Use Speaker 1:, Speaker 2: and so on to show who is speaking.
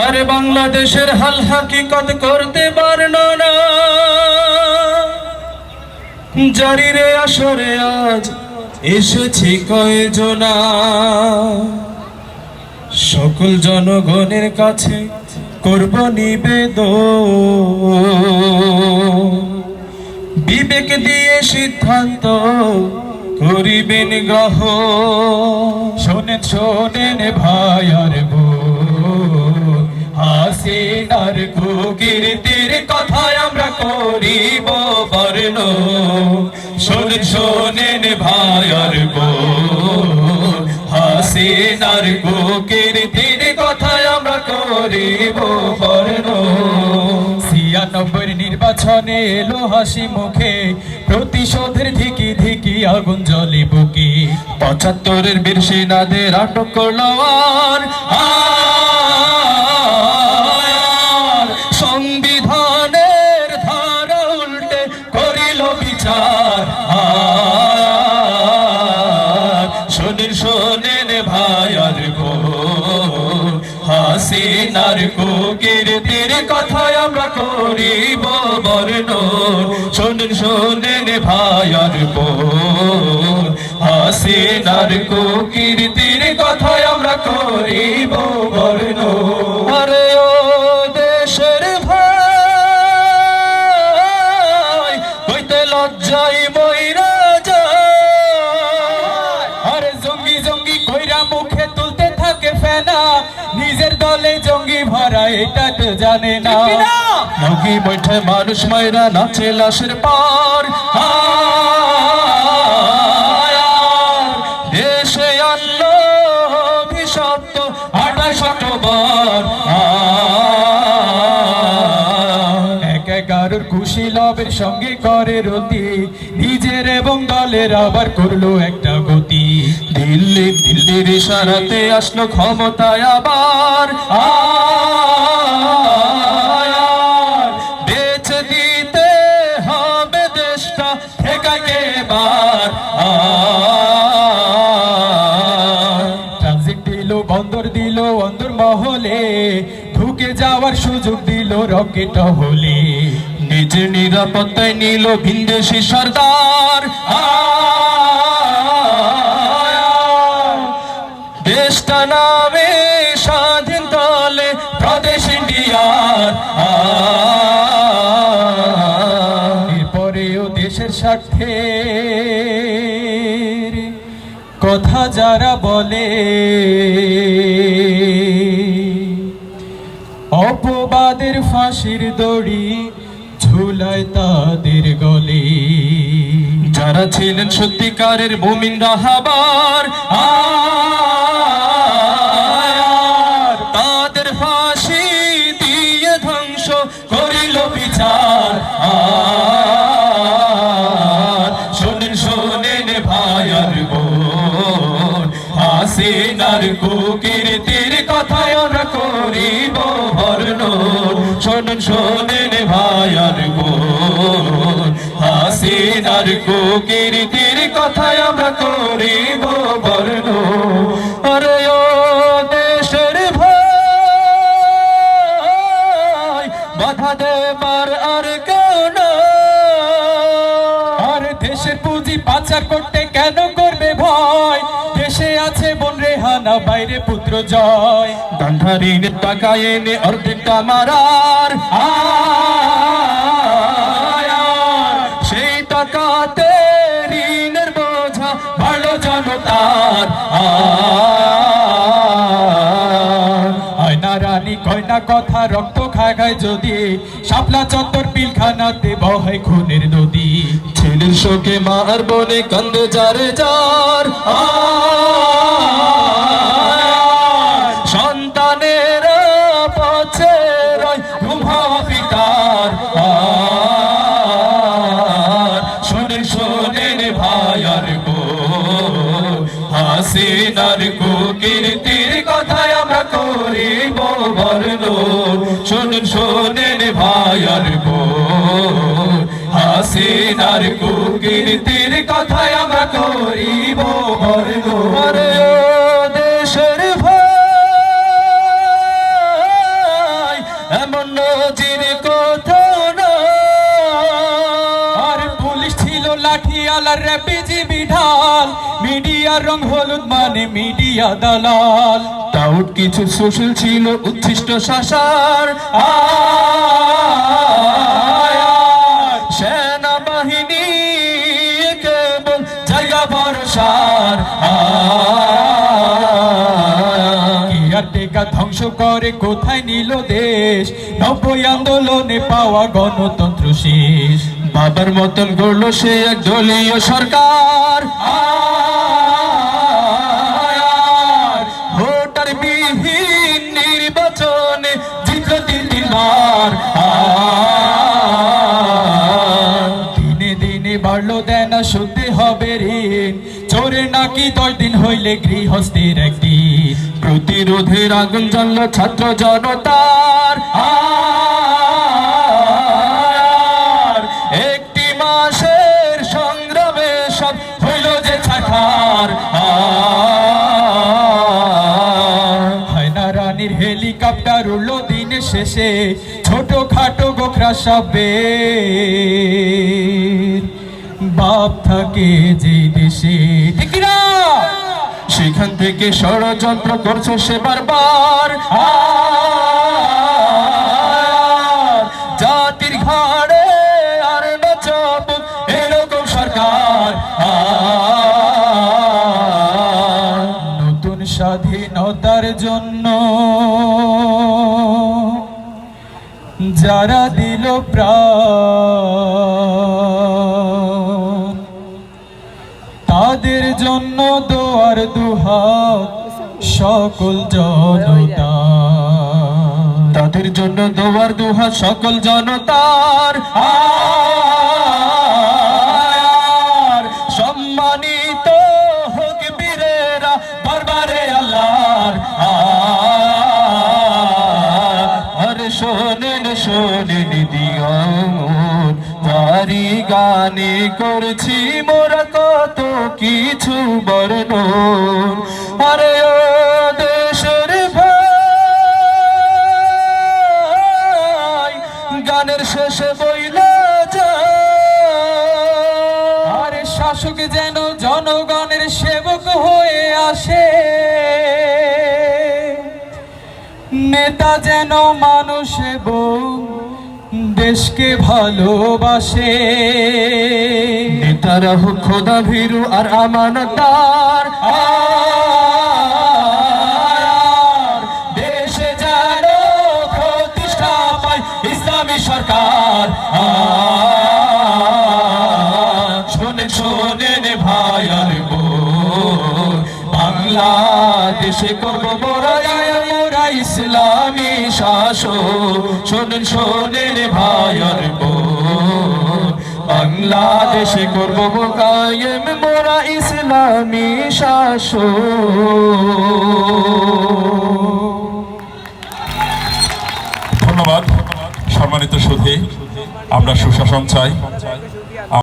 Speaker 1: আরে বাংলাদেশের হাল হাকিকত করতে বর্ণনা জারিরে আসরে আজ এসেছি কয়জনা সকল জনগণের কাছে করব নিবেদন বিবেক দিয়ে সিদ্ধান্ত করিবেন গ্রহণ
Speaker 2: শোনেন শোনেন ভাই আর বোন, হাসিনার কুকীর্তির কথায় আমরা করিব বর্ণন। শোনেন শোনেন ভাই আর বোন, হাসিনার কুকীর্তির কথায় আমরা করিব বর্ণন। 96 নির্বাচনে এলো হাসি মুখে, প্রতিশোধের ধিকি ধিকি আগুন জ্বলে বুকে।
Speaker 1: 75-এর বীর সেনাদের আটক করলো আর সংবিধানের ধারা উল্টে করিল বিচার। শোনেন শোনেন ভাই আর বোন, হাসিনার কুকীর্তির কথায় আমরা করিব বর্ণন। শোনেন শোনেন ভাই আর বোন, হাসিনার কুকীর্তির কথায় আমরা করিব বর্ণন। আরে ও দেশের ভাই, হইতে লজ্জায় মইরা যায়।
Speaker 2: আরে জঙ্গি জঙ্গি কইরা মুখে তুলতে থাকে ফেনা, নিজের দলে জঙ্গি ভরা এটা তো জানে না।
Speaker 1: নৌকি বৈঠে মানুষ মাইরা নাচে লাশের পার। দেশে আনলো অভিশপ্ত 28 অক্টোবর।
Speaker 2: 11 কুশীলবের সঙ্গে করে রতি, নিজের এবং দলের আবার করলো একটা গতি।
Speaker 1: দিল্লির ইশারাতে আসলো ক্ষমতায় আবার। বেঁচে দিতে হবে দেশটা ঠেকাকে বার।
Speaker 2: ট্রানজিট দিল, বন্দর দিল, অন্দর মহলে ঢুকে যাওয়ার সুযোগ দিল রকেট হলে।
Speaker 1: নিজের নিরাপত্তায় নিল ভিনদেশি সরদার। দেশটা নামে স্বাধীন দলে প্রদেশ ইন্ডিয়ার।
Speaker 2: এরপরেও দেশের স্বার্থে কথা যারা বলে, অপবাদের ফাঁসির দড়ি ঝুলায় তাদের গলে।
Speaker 1: যারা ছিলেন সত্যিকারের মুমিন রাহাবার, তাদের ফাঁসি দিয়ে ধ্বংস করিল বিচার। শোনেন শোনেন ভাই আর বোন, হাসিনার কুকীর্তির কথায় আমরা করিব বর্ণন। শোনেন শোনেন ভাই আর বোন, হাসিনার কুকীর্তির কথায় আমরা করিব বর্ণন। আরে ও দেশের ভাই, বাধা দেবার আর কেউ নাই।
Speaker 2: আর দেশের পুঁজি পাচার করতে কেন করবে ভয়, দেশে আছে বোন রেহানা, বাইরে পুত্র জয়।
Speaker 1: গান্ধারীর টাকা এনে অর্ধেকটা মারার। সেই টাকাতে ঋণের বোঝা ভালো জনতার।
Speaker 2: আয়না রানী কয়না কথা রক্ত খাগায় যদি, শাপলা চত্বর পিলখানাতে বহে খুনের নদী।
Speaker 1: ছেলের শোকে মার বনে কান্দে যারে যার। সন্তানের পথে রয় রুমা পিতার। শোনেন শোনেন ভাই আর বোন, হাসিনার কুকীর্তির কথায় আমরা করিব বর্ণন। শোনেন শোনেন ভাই আর বোন, হাসিনার কুকীর্তির কথায় আমরা করিব বর্ণন। দেশের ভাই, নজির কোথাও না।
Speaker 2: আর পুলিশ ছিল লাঠি আলার র্যাপিজিবি ঢাল, মিডিয়ার রং হলুদ মানে মিডিয়া দালাল।
Speaker 1: টাউট কিছু সুশীল ছিল উচ্ছিষ্ট শাসার, সেনাবাহিনী কেবল জায়গা ভরসার।
Speaker 2: টেকা ধ্বংস করে কোথায় নিল দেশ, 90 আন্দোলনে পাওয়া গণতন্ত্র শেষ।
Speaker 1: বাবার মতন গড়লো সে এক দলীয় সরকার, ভোটার বিহীন নির্বাচনে জিতল 3 বার।
Speaker 2: দিনে দিনে বাড়লো দেনা শুনতে হবে ঋণ, চোরে নাকি 10 দিন হইলে গৃহস্থের একদিন।
Speaker 1: প্রতিরোধের আগুন জ্বলল ছাত্র জনতার, একটি মাসের সংগ্রামে সব হইল যে ছারখার।
Speaker 2: হায়না রানীর হেলিকপ্টার উড়লো দিনের শেষে, ছোট খাটো গোখরা সবে বাপ থাকে যে দেশে, ঠিক না?
Speaker 1: সেখান থেকে ষড়যন্ত্র করছে সে বারবার, জাতির ঘাড়ে আর না চাপুক এরকম সরকার।
Speaker 2: নতুন স্বাধীনতার জন্য যারা দিল প্রাণ, তাদের জন্য দোয়ার দুহাত সকল জনতা।
Speaker 1: তাদের জন্য দোয়ার দুহাত সকল জনতার। সম্মানিত হোক বীরেরা বারবারে আল্লাহর। আর শোনেন শোনেন দিগমন, তারি গানে করছি মোরা কত কিছু বর্ণন। আরে ও দেশের ভাই, গানের শেষে বইলা যায়,
Speaker 2: আরে শাসক যেন জনগণের সেবক হয়ে আসে, নেতা যেন মানুষ এবং দেশকে ভালোবাসে।
Speaker 1: নেতারা হোক খোদা ভীরু আর আমানতদার, দেশে যেন প্রতিষ্ঠা পায় ইসলামী সরকার। শোনেন শোনেন ভাই আর বোন, বাংলাদেশে করবো মোরা ইসলামী শাসন। শোনেন শোনেন ভাই আর বোন, বাংলাদেশে করবো কায়েম মোরা ইসলামী শাসন।
Speaker 3: ধন্যবাদ। সম্মানিত সুধী, আমরা সুশাসন চাই।